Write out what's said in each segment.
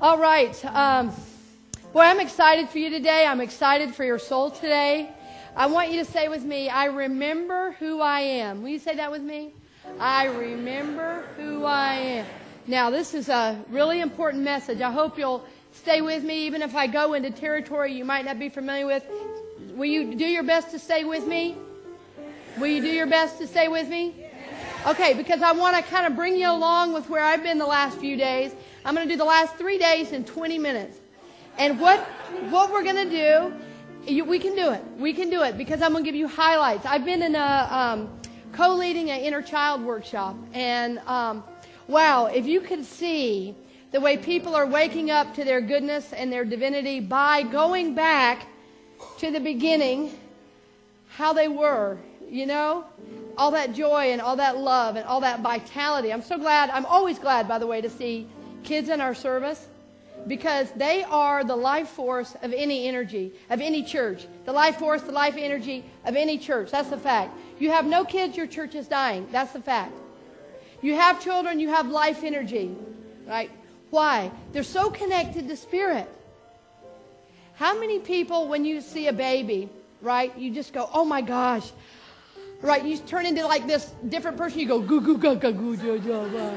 All right. Boy, I'm excited for you today. I'm excited for your soul today. I want you to say with me, I remember who I am. Will you say that with me? I remember who I am. Now, this is a really important message. I hope you'll stay with me, even if I go into territory you might not be familiar with. Will you do your best to stay with me? Will you do your best to stay with me? Okay, because I want to kind of bring you along with where I've been the last few days. I'm going to do the last 3 days in 20 minutes. And what we're going to do, we can do it. We can do it because I'm going to give you highlights. I've been in co-leading an inner child workshop. And wow, if you could see the way people are waking up to their goodness and their divinity by going back to the beginning, how they were, you know? All that joy and all that love and all that vitality. I'm so glad, I'm always glad, by the way, to see kids in our service because they are the life force of any energy, of any church. The life force, the life energy of any church. That's the fact. You have no kids, your church is dying. That's the fact. You have children, you have life energy. Right? Why? They're so connected to spirit. How many people, when you see a baby, right, you just go, oh my gosh. Right, you turn into like this different person. You go goo goo goo goo goo goo goo.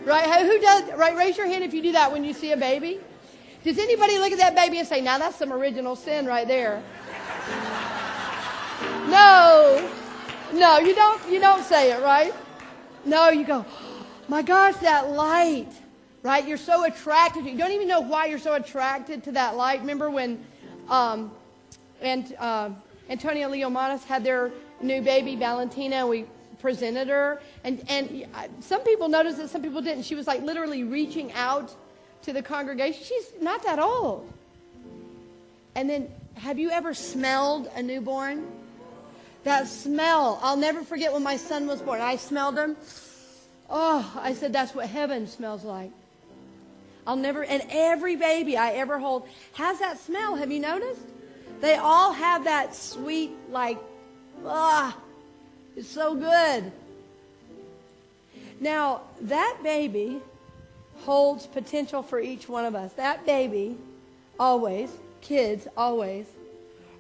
Right? Who does? Right? Raise your hand if you do that when you see a baby. Does anybody look at that baby and say, "Now that's some original sin right there"? No, no, you don't. You don't say it, right? No, you go, "My gosh, that light!" Right? You're so attracted. You don't even know why you're so attracted to that light. Remember when, Antonio Leomanis had their new baby, Valentina, and we presented her. And some people noticed it, some people didn't. She was like literally reaching out to the congregation. She's not that old. And then, have you ever smelled a newborn? That smell. I'll never forget when my son was born. I smelled him. Oh, I said, that's what heaven smells like. I'll never, and every baby I ever hold has that smell. Have you noticed? They all have that sweet, like, it's so good. Now, that baby holds potential for each one of us. That baby always, kids always,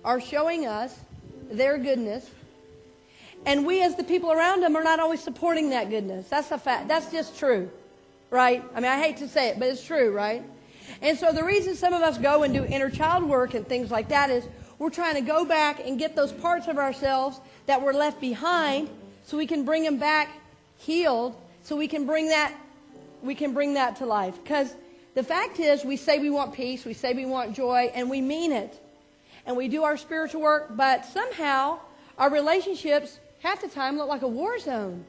are showing us their goodness. And we as the people around them are not always supporting that goodness. That's a fact. That's just true, right? I mean, I hate to say it, but it's true, right? And so the reason some of us go and do inner child work and things like that is we're trying to go back and get those parts of ourselves that were left behind so we can bring them back healed, so we can bring that to life. Because the fact is, we say we want peace, we say we want joy, and we mean it. And we do our spiritual work, but somehow our relationships half the time look like a war zone.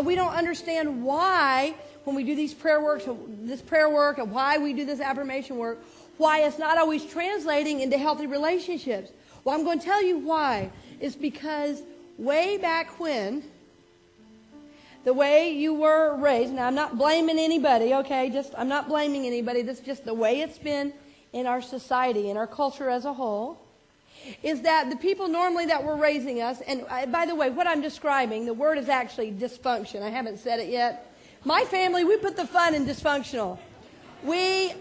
We don't understand why when we do these prayer works, this prayer work, and why we do this affirmation work, why it's not always translating into healthy relationships. Well, I'm going to tell you why. It's because way back when, the way you were raised, now I'm not blaming anybody, okay? I'm not blaming anybody. This is just the way it's been in our society, in our culture as a whole, is that the people normally that were raising us, and by the way, what I'm describing, the word is actually dysfunction. I haven't said it yet. My family, we put the fun in dysfunctional. We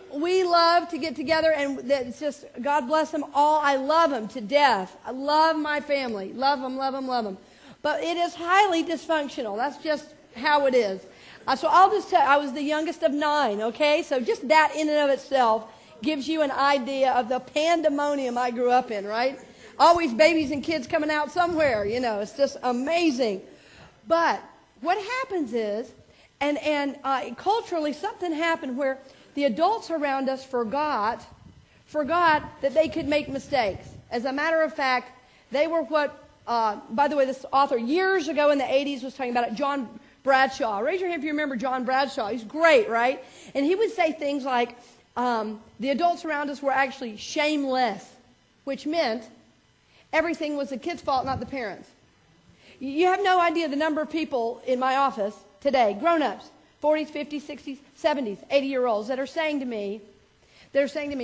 love to get together, and it's just, God bless them all. I love them to death. I love my family. Love them, love them, love them. But it is highly dysfunctional. That's just how it is. So I'll just tell you, I was the youngest of 9, okay? So just that in and of itself gives you an idea of the pandemonium I grew up in, right? Always babies and kids coming out somewhere, you know. It's just amazing. But what happens is, and culturally something happened where the adults around us forgot that they could make mistakes. As a matter of fact, they were what, by the way, this author years ago in the 80s was talking about it, John Bradshaw. Raise your hand if you remember John Bradshaw. He's great, right? And he would say things like, the adults around us were actually shameless, which meant everything was the kid's fault, not the parents. You have no idea the number of people in my office today, grown-ups, 40s, 50s, 60s, 70s, 80-year-olds that are saying to me,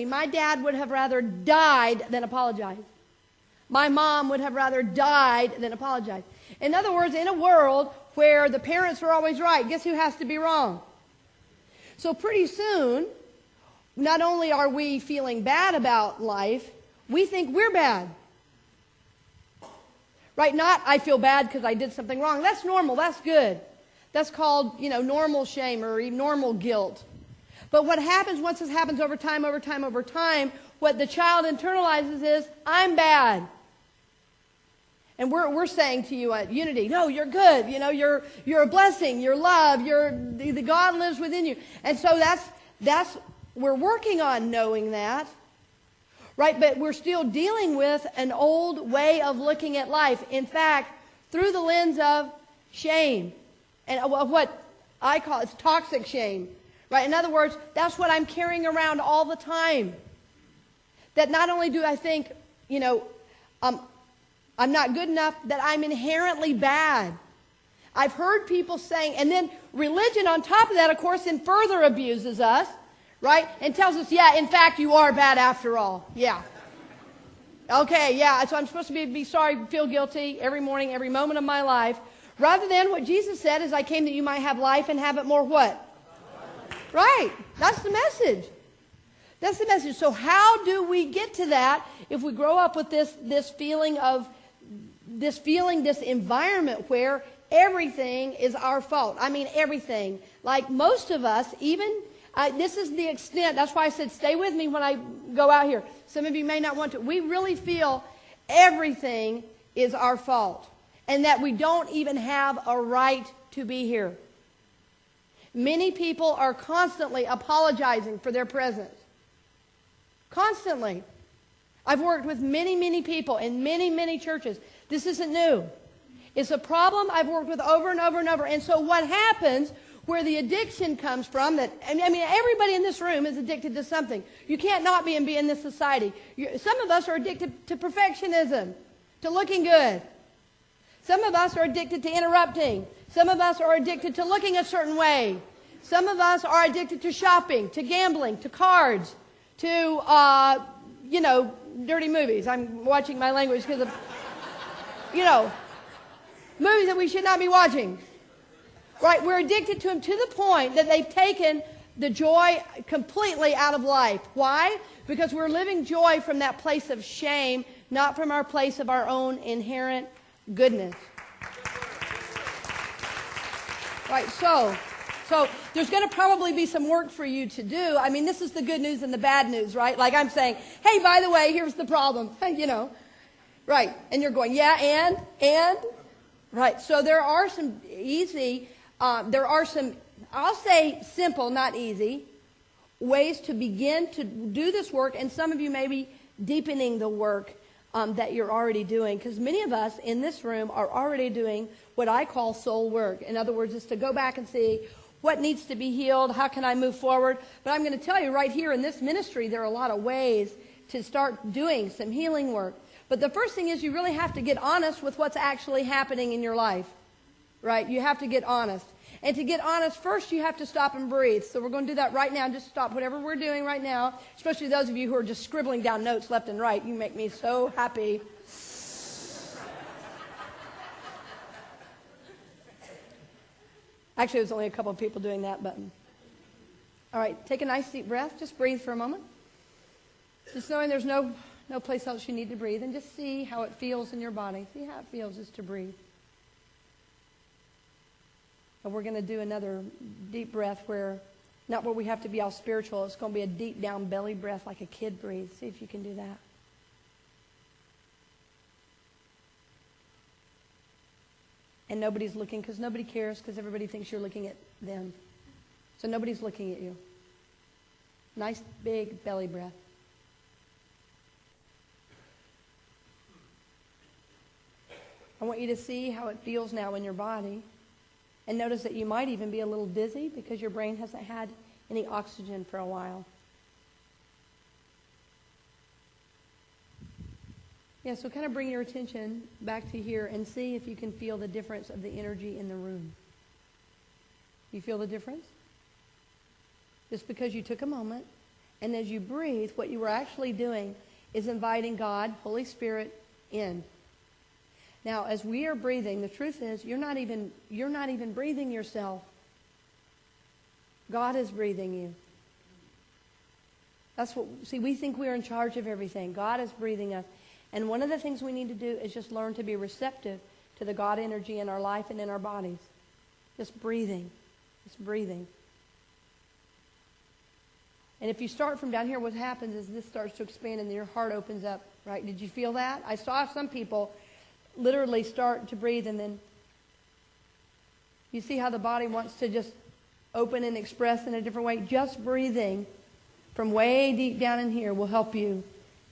my dad would have rather died than apologized. My mom would have rather died than apologized. In other words, in a world where the parents are always right, guess who has to be wrong? So pretty soon, not only are we feeling bad about life, we think we're bad. Right? Not, I feel bad because I did something wrong. That's normal. That's good. That's called, normal shame or normal guilt. But what happens once this happens over time, what the child internalizes is, I'm bad. And we're saying to you at Unity, no, you're good. You're a blessing. You're loved. The God lives within you. And so that's we're working on knowing that. Right? But we're still dealing with an old way of looking at life. In fact, through the lens of shame. And of what I call it's toxic shame. Right? In other words, that's what I'm carrying around all the time. That not only do I think, I'm not good enough, that I'm inherently bad. I've heard people saying, and then religion on top of that, of course, then further abuses us, right? And tells us, yeah, in fact, you are bad after all. Yeah. Okay, yeah, so I'm supposed to be sorry, feel guilty every morning, every moment of my life. Rather than what Jesus said is, I came that you might have life and have it more what? Right. That's the message. That's the message. So how do we get to that if we grow up with this environment where everything is our fault? I mean, everything. Like most of us, this is the extent. That's why I said stay with me when I go out here. Some of you may not want to. We really feel everything is our fault and that we don't even have a right to be here. Many people are constantly apologizing for their presence. Constantly. I've worked with many, many people in many, many churches. This isn't new. It's a problem I've worked with over and over and over. And so what happens where the addiction comes from, everybody in this room is addicted to something. You can't not be and be in this society. Some of us are addicted to perfectionism, to looking good. Some of us are addicted to interrupting. Some of us are addicted to looking a certain way. Some of us are addicted to shopping, to gambling, to cards, to, dirty movies. I'm watching my language because of, movies that we should not be watching. Right? We're addicted to them to the point that they've taken the joy completely out of life. Why? Because we're living joy from that place of shame, not from our place of our own inherent goodness. Right, so there's going to probably be some work for you to do. I mean, this is the good news and the bad news, right? Like I'm saying, hey, by the way, here's the problem, Right, and you're going, yeah, and? Right, so there are some I'll say simple, not easy, ways to begin to do this work, and some of you may be deepening the work that you're already doing, because many of us in this room are already doing what I call soul work. In other words, it's to go back and see what needs to be healed, how can I move forward. But I'm going to tell you right here in this ministry, there are a lot of ways to start doing some healing work. But the first thing is you really have to get honest with what's actually happening in your life, right? You have to get honest. And to get honest, first you have to stop and breathe. So we're going to do that right now. Just stop whatever we're doing right now, especially those of you who are just scribbling down notes left and right. You make me so happy. Actually, there's only a couple of people doing that button. All right, take a nice deep breath. Just breathe for a moment. Just knowing there's no place else you need to breathe. And just see how it feels in your body. See how it feels just to breathe. And we're going to do another deep breath not where we have to be all spiritual. It's going to be a deep down belly breath like a kid breathes. See if you can do that. And nobody's looking because nobody cares because everybody thinks you're looking at them. So nobody's looking at you. Nice big belly breath. I want you to see how it feels now in your body. And notice that you might even be a little dizzy because your brain hasn't had any oxygen for a while. Yeah, so kind of bring your attention back to here and see if you can feel the difference of the energy in the room. You feel the difference? Just because you took a moment, and as you breathe, what you were actually doing is inviting God, Holy Spirit, in. Now, as we are breathing, the truth is you're not even breathing yourself. God is breathing you. We think we're in charge of everything. God is breathing us. And one of the things we need to do is just learn to be receptive to the God energy in our life and in our bodies. Just breathing. Just breathing. And if you start from down here, what happens is this starts to expand and your heart opens up, right? Did you feel that? I saw some people literally start to breathe, and then you see how the body wants to just open and express in a different way. Just breathing from way deep down in here will help you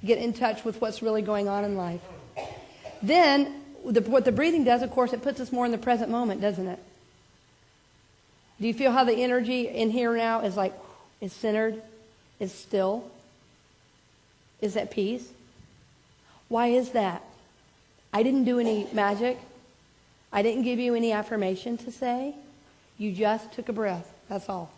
get in touch with what's really going on in life. Then, what the breathing does, of course, it puts us more in the present moment, doesn't it? Do you feel how the energy in here now is like, is centered, is still, is at peace? Why is that? I didn't do any magic. I didn't give you any affirmation to say. You just took a breath. That's all.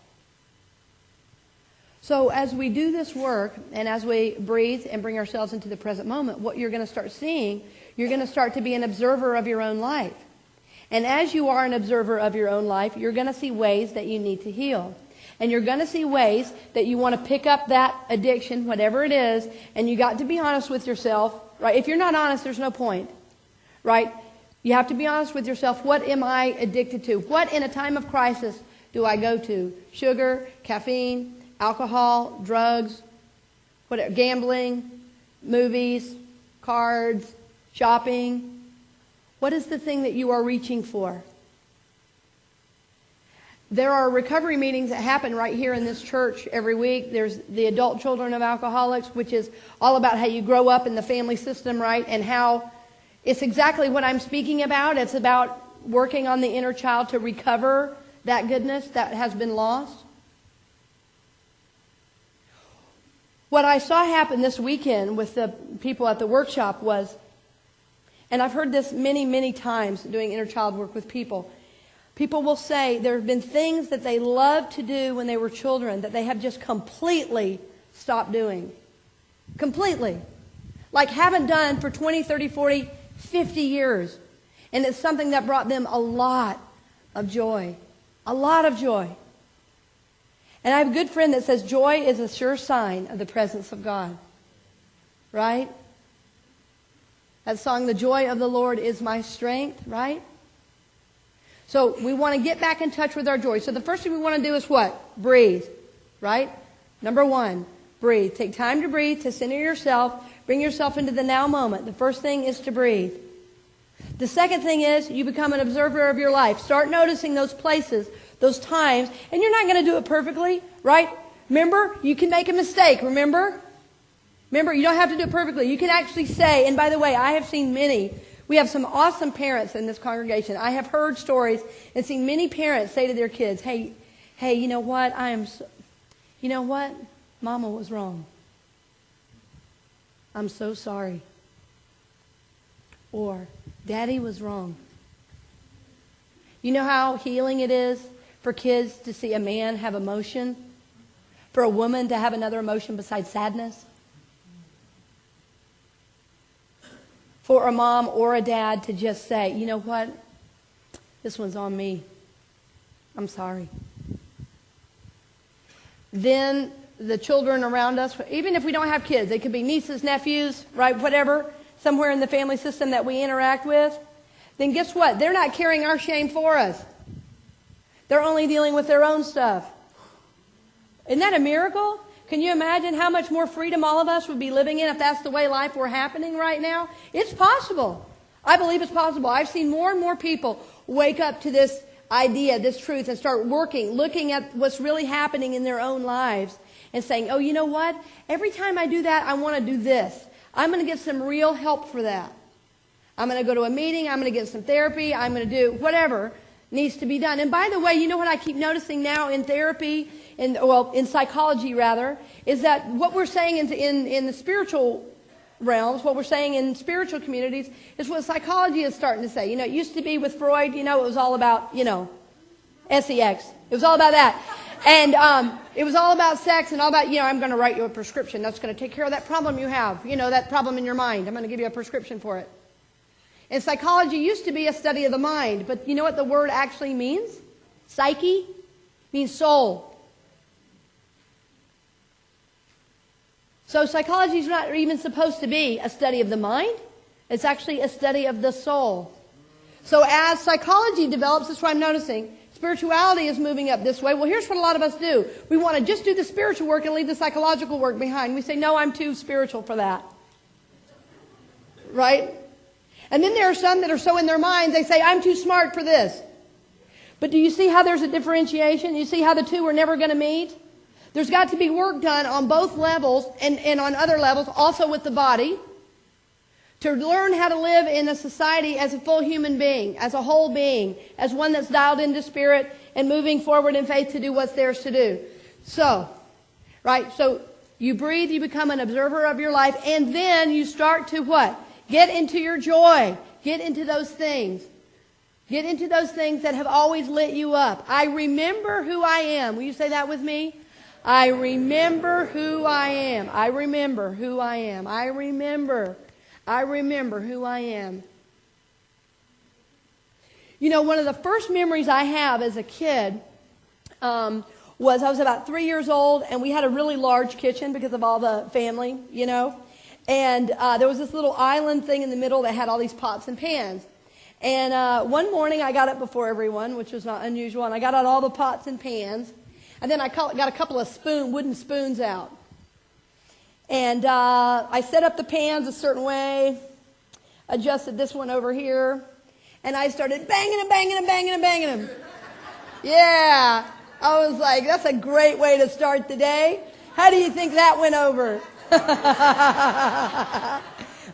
So as we do this work and as we breathe and bring ourselves into the present moment, what you're going to start seeing, you're going to start to be an observer of your own life. And as you are an observer of your own life, you're going to see ways that you need to heal. And you're going to see ways that you want to pick up that addiction, whatever it is, and you got to be honest with yourself, right? If you're not honest, there's no point, right? You have to be honest with yourself. What am I addicted to? What in a time of crisis do I go to? Sugar, caffeine, alcohol, drugs, whatever, gambling, movies, cards, shopping. What is the thing that you are reaching for? There are recovery meetings that happen right here in this church every week. There's the Adult Children of Alcoholics, which is all about how you grow up in the family system, right? And how it's exactly what I'm speaking about. It's about working on the inner child to recover that goodness that has been lost. What I saw happen this weekend with the people at the workshop was, and I've heard this many, many times doing inner child work with people, people will say there have been things that they loved to do when they were children that they have just completely stopped doing. Completely. Like haven't done for 20, 30, 40, 50 years. And it's something that brought them a lot of joy. A lot of joy. And I have a good friend that says joy is a sure sign of the presence of God. Right? That song, The Joy of the Lord is My Strength, right? So we want to get back in touch with our joy. So the first thing we want to do is what? Breathe, right? Number one, breathe. Take time to breathe, to center yourself, bring yourself into the now moment. The first thing is to breathe. The second thing is you become an observer of your life. Start noticing those places, those times, and you're not going to do it perfectly, right? Remember, you can make a mistake, remember? Remember, you don't have to do it perfectly. You can actually say, and by the way, I have seen many. We have some awesome parents in this congregation. I have heard stories and seen many parents say to their kids, hey, you know what? You know what? Mama was wrong. I'm so sorry. Or, Daddy was wrong. You know how healing it is for kids to see a man have emotion? For a woman to have another emotion besides sadness? For a mom or a dad to just say, you know what? This one's on me. I'm sorry. Then the children around us, even if we don't have kids, they could be nieces, nephews, right, whatever, somewhere in the family system that we interact with, then guess what? They're not carrying our shame for us. They're only dealing with their own stuff. Isn't that a miracle? Can you imagine how much more freedom all of us would be living in if that's the way life were happening right now? It's possible. I believe it's possible. I've seen more and more people wake up to this idea, this truth, and start working, looking at what's really happening in their own lives and saying, oh, you know what? Every time I do that, I want to do this. I'm going to get some real help for that. I'm going to go to a meeting. I'm going to get some therapy. I'm going to do whatever needs to be done. And by the way, you know what I keep noticing now in therapy, in psychology rather, is that what we're saying in the spiritual realms, what we're saying in spiritual communities, is what psychology is starting to say. You know, it used to be with Freud, you know, it was all about, you know, sex. It was all about that. And it was all about sex and all about, you know, I'm going to write you a prescription that's going to take care of that problem you have, you know, that problem in your mind. I'm going to give you a prescription for it. And psychology used to be a study of the mind, but you know what the word actually means? Psyche means soul. So psychology is not even supposed to be a study of the mind. It's actually a study of the soul. So as psychology develops, that's what I'm noticing, spirituality is moving up this way. Well, here's what a lot of us do. We want to just do the spiritual work and leave the psychological work behind. We say, no, I'm too spiritual for that. Right? And then there are some that are so in their minds, they say, I'm too smart for this. But do you see how there's a differentiation? You see how the two are never going to meet? There's got to be work done on both levels and on other levels, also with the body, to learn how to live in a society as a full human being, as a whole being, as one that's dialed into spirit and moving forward in faith to do what's theirs to do. So, right, so you breathe, you become an observer of your life, and then you start to what? Get into your joy. Get into those things. Get into those things that have always lit you up. I remember who I am. Will you say that with me? I remember who I am. I remember who I am. I remember who I am. You know, one of the first memories I have as a kid was I was about 3 years old, and we had a really large kitchen because of all the family, you know. And there was this little island thing in the middle that had all these pots and pans. And one morning I got up before everyone, which was not unusual, and I got out all the pots and pans. And then I got a couple of wooden spoons out. And I set up the pans a certain way, adjusted this one over here, and I started banging them, banging them, banging them, banging them. Yeah, I was like, that's a great way to start the day. How do you think that went over?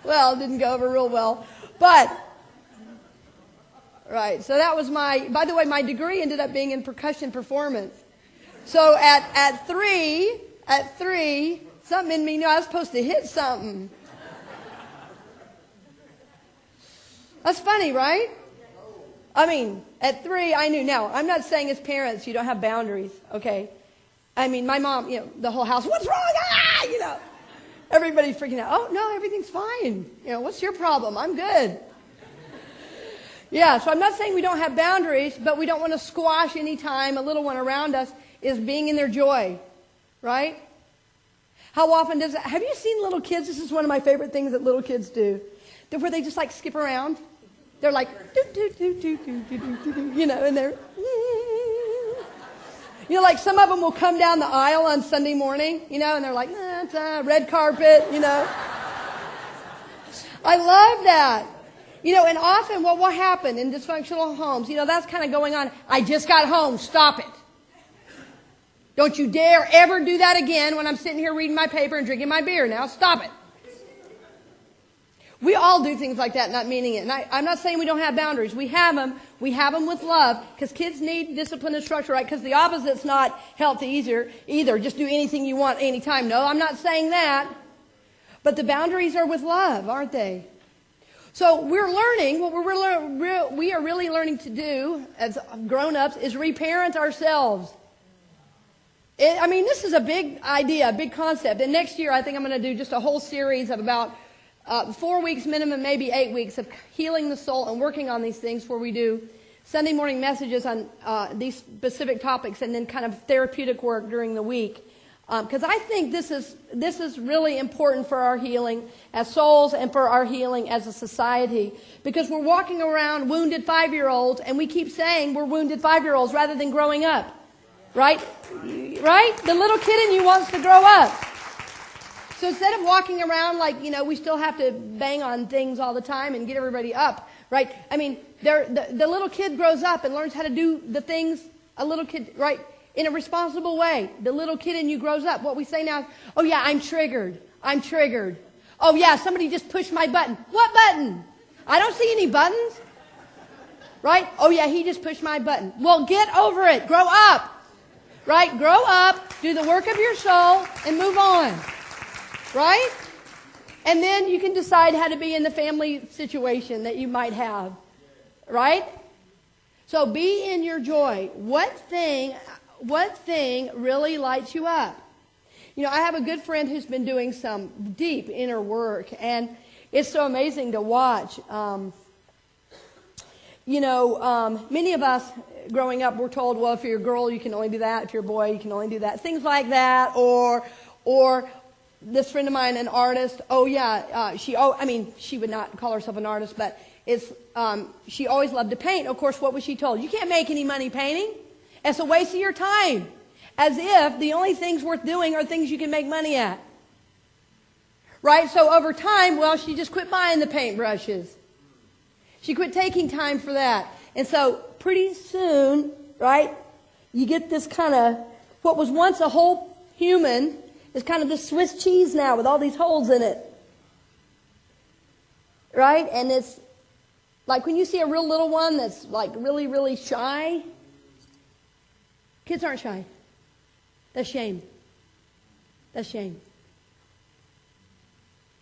Well, it didn't go over real well. But, right, so that was by the way, my degree ended up being in percussion performance. So at three, something in me knew I was supposed to hit something. That's funny, right? I mean, at 3, I knew. Now, I'm not saying as parents you don't have boundaries, okay? I mean, my mom, you know, the whole house, what's wrong? Ah, you know. Everybody's freaking out. Oh, no, everything's fine. You know, what's your problem? I'm good. Yeah, so I'm not saying we don't have boundaries, but we don't want to squash any time a little one around us is being in their joy, right? How often have you seen little kids? This is one of my favorite things that little kids do, where they just like skip around. They're like, doo, doo, doo, doo, doo, doo, doo, doo, you know, and they're, you know, like some of them will come down the aisle on Sunday morning, you know, and they're like, it's a red carpet, you know. I love that. You know, and often what will happen in dysfunctional homes, you know, that's kind of going on. I just got home. Stop it. Don't you dare ever do that again when I'm sitting here reading my paper and drinking my beer. Now stop it. We all do things like that, not meaning it. And I'm not saying we don't have boundaries. We have them. We have them with love because kids need discipline and structure, right? Because the opposite's not healthy either. Just do anything you want anytime. No, I'm not saying that. But the boundaries are with love, aren't they? So we're learning, what we are really learning to do as grown-ups is reparent ourselves. I mean, this is a big idea, a big concept. And next year, I think I'm going to do just a whole series of about 4 weeks minimum, maybe 8 weeks of healing the soul and working on these things where we do Sunday morning messages on these specific topics and then kind of therapeutic work during the week. Because I think this is really important for our healing as souls and for our healing as a society. Because we're walking around wounded 5-year-olds and we keep saying we're wounded 5-year-olds rather than growing up. Right? Right? The little kid in you wants to grow up. So instead of walking around like, you know, we still have to bang on things all the time and get everybody up. Right? I mean, the little kid grows up and learns how to do the things a little kid, right? In a responsible way. The little kid in you grows up. What we say now is, oh yeah, I'm triggered. I'm triggered. Oh yeah, somebody just pushed my button. What button? I don't see any buttons. Right? Oh yeah, he just pushed my button. Well, get over it. Grow up. Right? Grow up. Do the work of your soul and move on. Right? And then you can decide how to be in the family situation that you might have. Right? So be in your joy. What thing really lights you up? You know, I have a good friend who's been doing some deep inner work, and it's so amazing to watch. Many of us growing up were told, well, if you're a girl, you can only do that. If you're a boy, you can only do that. Things like that, or this friend of mine, an artist. She would not call herself an artist, but she always loved to paint. Of course, what was she told? You can't make any money painting. It's a waste of your time. As if the only things worth doing are things you can make money at. Right? So over time, she just quit buying the paintbrushes. She quit taking time for that. And so pretty soon, right, you get this kind of, what was once a whole human is kind of this Swiss cheese now with all these holes in it. Right? And it's like when you see a real little one that's like really, really shy. Kids aren't shy. That's shame. That's shame.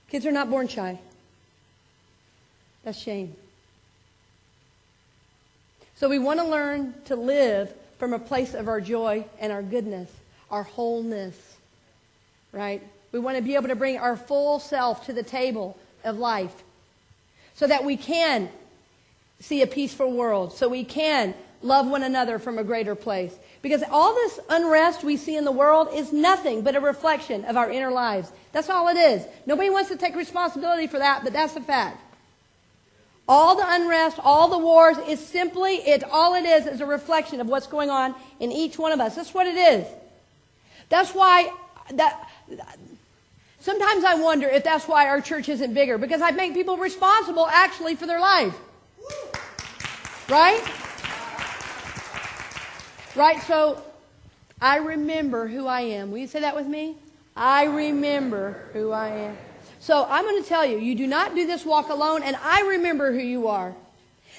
Kids are not born shy. That's shame. So we want to learn to live from a place of our joy and our goodness, our wholeness, right? We want to be able to bring our full self to the table of life so that we can see a peaceful world, so we can love one another from a greater place. Because all this unrest we see in the world is nothing but a reflection of our inner lives. That's all it is. Nobody wants to take responsibility for that, but that's a fact. All the unrest, all the wars is simply, all it is a reflection of what's going on in each one of us. That's what it is. That's why, sometimes I wonder if that's why our church isn't bigger, because I make people responsible actually for their life. Right? Right, so I remember who I am. Will you say that with me? I remember who I am. So I'm going to tell you, you do not do this walk alone, and I remember who you are.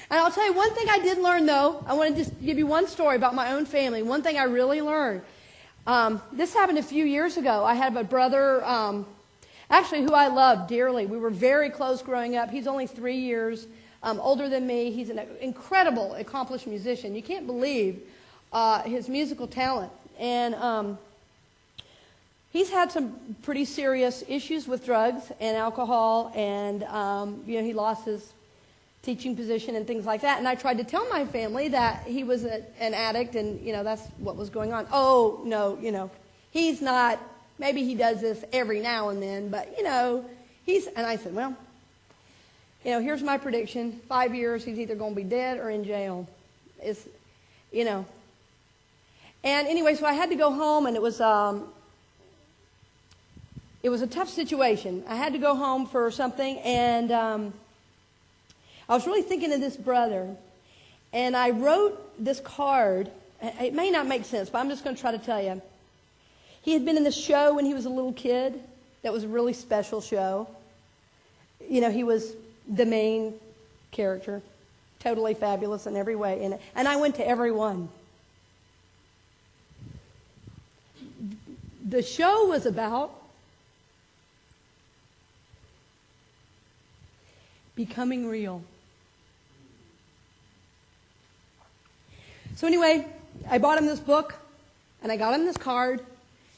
And I'll tell you one thing I did learn, though. I want to just give you one story about my own family. One thing I really learned. This happened a few years ago. I had a brother, actually, who I loved dearly. We were very close growing up. He's only 3 years older than me. He's an incredible, accomplished musician. You can't believe his musical talent. And he's had some pretty serious issues with drugs and alcohol, and he lost his teaching position and things like that. And I tried to tell my family that he was an addict, and that's what was going on. Oh no, he's not. Maybe he does this every now and then, but he's. And I said, well, here's my prediction: 5 years, he's either going to be dead or in jail. It's, And anyway, so I had to go home, and it was a tough situation. I had to go home for something, and I was really thinking of this brother, and I wrote this card. It may not make sense, but I'm just going to try to tell you. He had been in this show when he was a little kid. That was a really special show. He was the main character, totally fabulous in every way in it. And I went to every one. The show was about becoming real. So anyway, I bought him this book, and I got him this card,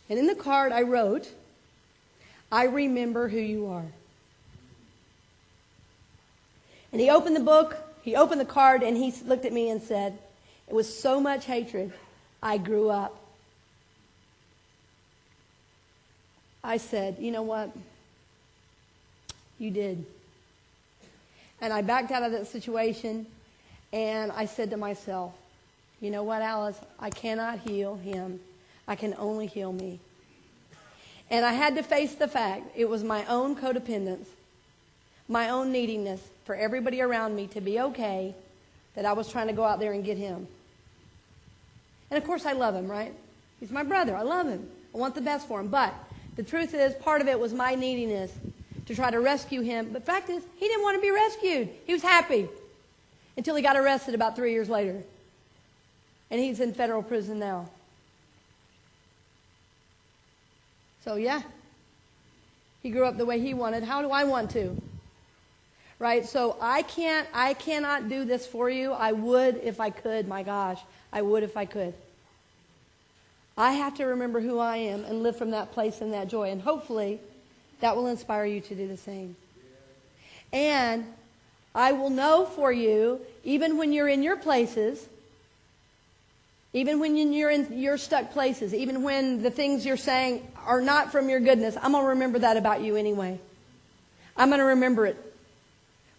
and in the card I wrote, I remember who you are. And he opened the book, he opened the card, and he looked at me and said, it was so much hatred, I grew up. I said, you know what? You did. And I backed out of that situation, and I said to myself, you know what, Alice? I cannot heal him. I can only heal me. And I had to face the fact it was my own codependence, my own neediness for everybody around me to be okay, that I was trying to go out there and get him. And of course I love him, right? He's my brother. I love him. I want the best for him. But the truth is, part of it was my neediness to try to rescue him. But the fact is, he didn't want to be rescued. He was happy until he got arrested about 3 years later. And he's in federal prison now. So yeah, he grew up the way he wanted. How do I want to? Right? So I cannot do this for you. I would if I could. My gosh, I would if I could. I have to remember who I am and live from that place and that joy. And hopefully that will inspire you to do the same. And I will know for you, even when you're in your places, Even when you're in your stuck places, even when the things you're saying are not from your goodness, I'm going to remember that about you anyway. I'm going to remember it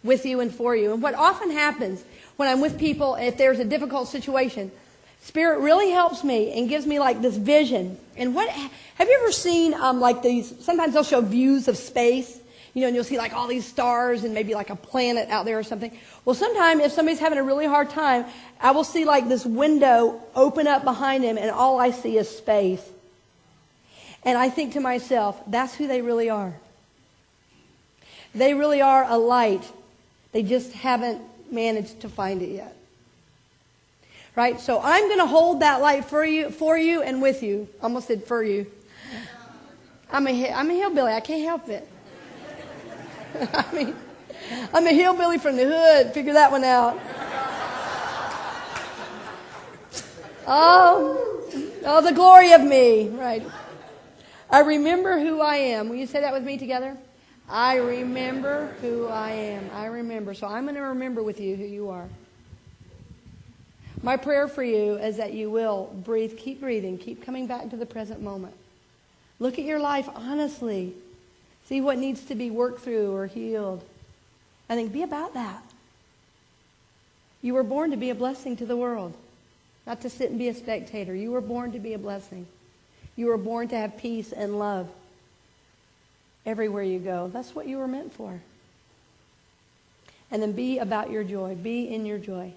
with you and for you. And what often happens when I'm with people, if there's a difficult situation, Spirit really helps me and gives me like this vision. And have you ever seen like these, sometimes they'll show views of space, you know, and you'll see like all these stars and maybe like a planet out there or something. Well, sometimes if somebody's having a really hard time, I will see like this window open up behind them and all I see is space. And I think to myself, that's who they really are. They really are a light. They just haven't managed to find it yet. Right? So I'm going to hold that light for you and with you. Almost said for you. I'm a hillbilly. I can't help it. I'm a hillbilly from the hood. Figure that one out. Oh, the glory of me. Right. I remember who I am. Will you say that with me together? I remember who I am. I remember. So I'm going to remember with you who you are. My prayer for you is that you will breathe, keep breathing, keep coming back to the present moment. Look at your life honestly. See what needs to be worked through or healed. I think be about that. You were born to be a blessing to the world, not to sit and be a spectator. You were born to be a blessing. You were born to have peace and love everywhere you go. That's what you were meant for. And then be about your joy. Be in your joy.